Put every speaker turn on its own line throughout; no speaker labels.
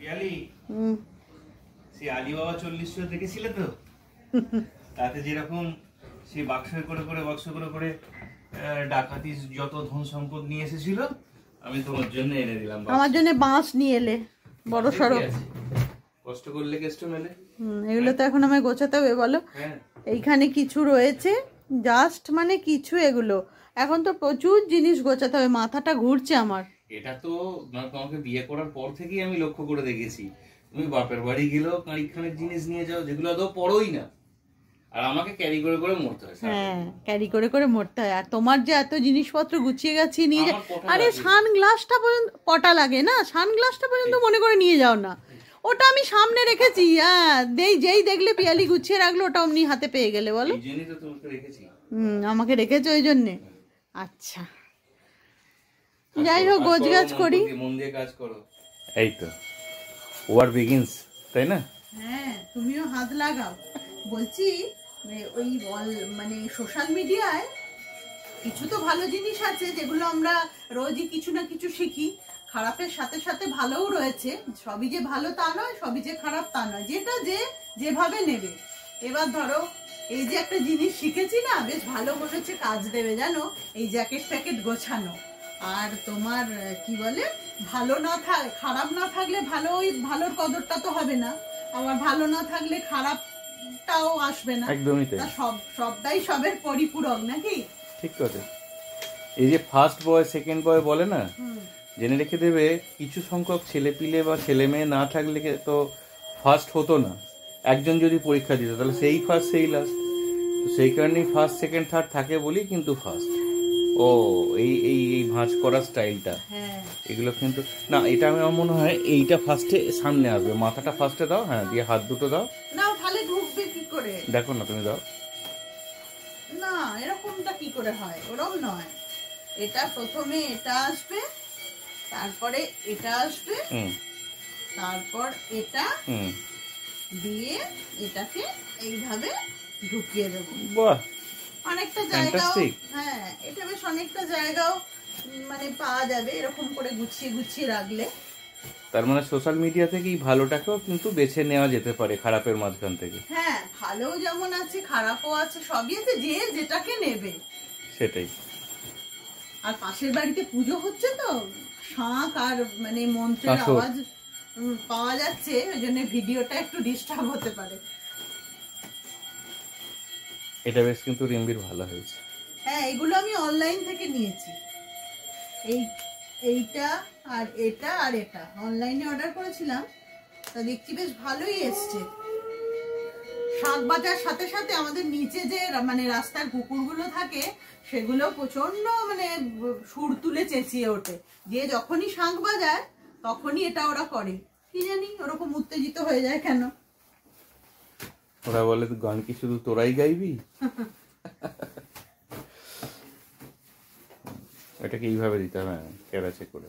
পিয়ালি সেই আলিবাবা 40 দেখেছিলে তো? তাতে যেরকম সেই বাক্স করে করে ডাকাতি যত ধন সম্পদ নিয়ে এসেছিল, আমি তোমার জন্য এনে দিলাম।
আমার জন্য বাঁশ নিয়ে এলে বড় সড়ো।
কষ্ট করলে কেষ্ট মেলে।
এগুলো তো এখন আমায় গোছাতে হবে বলো। এইখানে কিছু রয়েছে, জাস্ট মানে কিছু, এগুলো এখন তো প্রচুর জিনিস গোছাতে হবে, মাথাটা ঘুরছে আমার।
এটা তো তোমাকে বিয়ে করার পর থেকেই আমি লক্ষ্য করে দেখেছি, তুমি বাপের বাড়ি গেলেও কানিকখানের জিনিস নিয়ে যাও যেগুলো আদৌ পড়োই না, আর আমাকে ক্যারি করে করে মরতে হয়।
হ্যাঁ, ক্যারি করে করে মরতে হয়। আর তোমার যে এত জিনিসপত্র গুছিয়ে গেছি নিয়ে যা, আরে সানগ্লাসটা পর্যন্ত পটা লাগে না, সানগ্লাসটা পর্যন্ত মনে করে নিয়ে যাও না, ওটা আমি সামনে রেখেছি। হ্যাঁ, যেই দেখলে পিয়ালি গুছিয়ে রাখলো ওটা অমনি হাতে পেয়ে গেলে বলো।
এই জন্যই তো তোমাকে রেখেছি।
আমাকে রেখেছো ওই জন্যে? আচ্ছা, যাই হোক, গোছগাছ করি,
মন দিয়ে কাজ করো। এই তো ওয়ার বিগিনস, তাই না?
হ্যাঁ, তুমিও হাত লাগাও। বলছি ওই মানে সোশ্যাল মিডিয়ায় কিছু তো ভালো জিনিস আছে যেগুলো আমরা রোজই কিছু না কিছু শিখি, খারাপের সাথে সাথে ভালোও রয়েছে। সবই যে ভালো তা নয়, সবই যে খারাপ তা নয়, যেটা যেভাবে নেবে। এবার ধরো এই যে একটা জিনিস শিখেছি না, বেশ ভালো মনে হচ্ছে, কাজ দেবে জানো, এই জ্যাকেট প্যাকেট গোছানো। আর তোমার কি বলে, ভালো না খারাপ না থাকলে ভালো, ওই ভালোর কদরটা তো হবে না, আবার ভালো না থাকলে খারাপটাও আসবে না।
একদমই তাই,
সবটাই সবের পরিপূরক নাকি?
ঠিক কথা। এই যে ফার্স্ট বয় সেকেন্ড বয় বলে না, জেনে রেখে দেবে কিছু সংখ্যক ছেলে পিলে বা ছেলে মেয়ে না থাকলে তো ফার্স্ট হতো না। একজন যদি পরীক্ষা দিত তাহলে সেই ফার্স্ট সেই লাস্ট, তো সেই কারণেই ফার্স্ট সেকেন্ড থার্ড থাকে বলি কিন্তু ফার্স্ট। ও এই এই এই ভাঁজ করার স্টাইলটা, এগুলো কিন্তু না, এটা আমার মনে হয় এইটা ফার্স্টে সামনে আসবে, মাথাটা ফার্স্টে দাও, হ্যাঁ, দিয়ে হাত দুটো দাও
না, তাহলে ঢুকবে কি করে?
দেখো না, তুমি দাও
না, এরকমটা কি করে হয়? ওরকম নয়, এটা প্রথমে এটা আসবে, তারপরে এটা আসবে, তারপর এটা দিয়ে এটাকে এইভাবে ঢুকিয়ে দেবো।
বাহ,
অনেকটা জায়গাও, হ্যাঁ, এটা বেশ অনেকটা জায়গাও মানে পাওয়া যাবে এরকম করে গুছিয়ে গুছিয়ে রাখলে।
তার মানে সোশ্যাল মিডিয়া থেকেই ভালোটাকেও কিন্তু বেছে নেওয়া যেতে পারে খারাপের মাঝখান থেকে।
হ্যাঁ, ভালো যেমন আছে, খারাপও আছে, সবই আছে, যে যেটাকে নেবে
সেটাই।
আর পাশের বাড়িতে পুজো হচ্ছে তো, শাঁখ আর মানে মন্ত্রের আওয়াজ পাওয়া যাচ্ছে, ওই জন্য ভিডিওটা একটু ডিস্টার্ব হতে পারে।
এটা বেশ কিন্তু রিম্বির ভালো হয়েছে।
হ্যাঁ, এগুলো আমি অনলাইন থেকে নিয়েছি, এইটা আর এটা আর এটা অনলাইনে অর্ডার করেছিলাম, তা দেখছি বেশ ভালোই এসছে। শাক বাজার সাথে সাথে আমাদের নিচে যে মানে রাস্তার কুকুরগুলো থাকে, সেগুলো প্রচন্ড মানে সুর তুলে চেঁচিয়ে ওঠে, যে যখনই শাক বাজায় তখনই এটা ওরা করে, কি জানি ওরকম উত্তেজিত হয়ে যায় কেন।
ওরা বলে গান কি শুধু তোরাই গাইবি? এটাকে এইভাবে দিতে হবে, কেরাচে করে।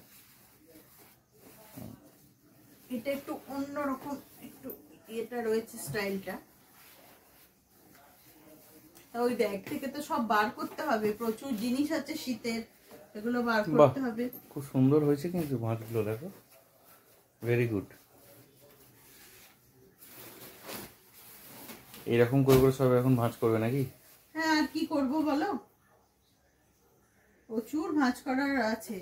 এটা একটু অন্যরকম, একটু এটা রয়েছে স্টাইলটা। ওই ব্যাগ থেকে তো সব বার করতে হবে, প্রচুর জিনিস আছে শীতের, এগুলো বার করতে হবে।
খুব সুন্দর হয়েছে কিন্তু ভাঁজগুলো, দেখো, ভেরি গুড। এরকম করে করে সব এখন ভাঁজ করবে নাকি?
হ্যাঁ, আর কি করব বলো, প্রচুর ভাঁজ করার আছে।